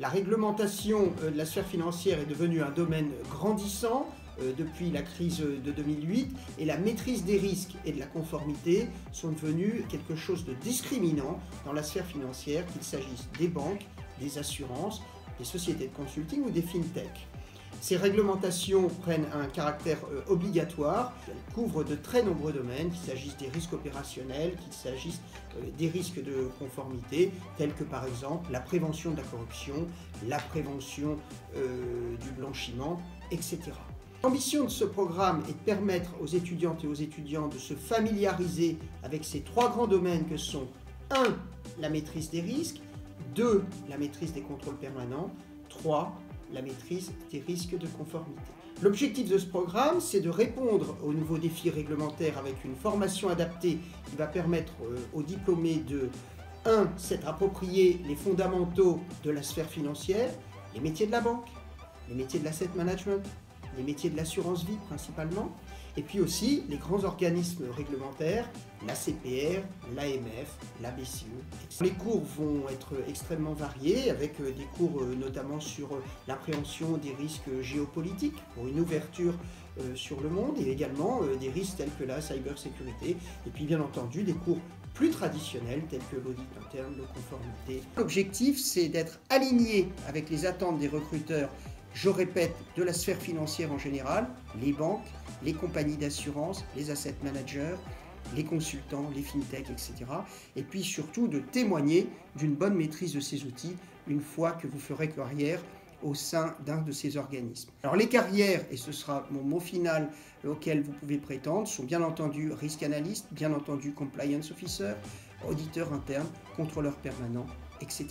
La réglementation de la sphère financière est devenue un domaine grandissant depuis la crise de 2008 et la maîtrise des risques et de la conformité sont devenus quelque chose de discriminant dans la sphère financière, qu'il s'agisse des banques, des assurances, des sociétés de consulting ou des fintech. Ces réglementations prennent un caractère obligatoire. Elles couvrent de très nombreux domaines, qu'il s'agisse des risques opérationnels, qu'il s'agisse des risques de conformité, tels que par exemple la prévention de la corruption, la prévention du blanchiment, etc. L'ambition de ce programme est de permettre aux étudiantes et aux étudiants de se familiariser avec ces trois grands domaines que sont 1. La maîtrise des risques, 2. La maîtrise des contrôles permanents, 3. La maîtrise des risques de conformité. L'objectif de ce programme, c'est de répondre aux nouveaux défis réglementaires avec une formation adaptée qui va permettre aux diplômés de 1. S'être appropriés les fondamentaux de la sphère financière, les métiers de la banque, les métiers de l'asset management, les métiers de l'assurance vie principalement, et puis aussi les grands organismes réglementaires, la CPR, l'AMF, la BCE. Les cours vont être extrêmement variés, avec des cours notamment sur l'appréhension des risques géopolitiques, pour une ouverture sur le monde, et également des risques tels que la cybersécurité, et puis bien entendu des cours plus traditionnels tels que l'audit interne, de conformité. L'objectif, c'est d'être aligné avec les attentes des recruteurs, je répète, de la sphère financière en général, les banques, les compagnies d'assurance, les asset managers, les consultants, les fintech, etc. Et puis surtout de témoigner d'une bonne maîtrise de ces outils une fois que vous ferez carrière au sein d'un de ces organismes. Alors les carrières, et ce sera mon mot final auquel vous pouvez prétendre, sont bien entendu risk analyst, bien entendu compliance officer, auditeur interne, contrôleur permanent, etc.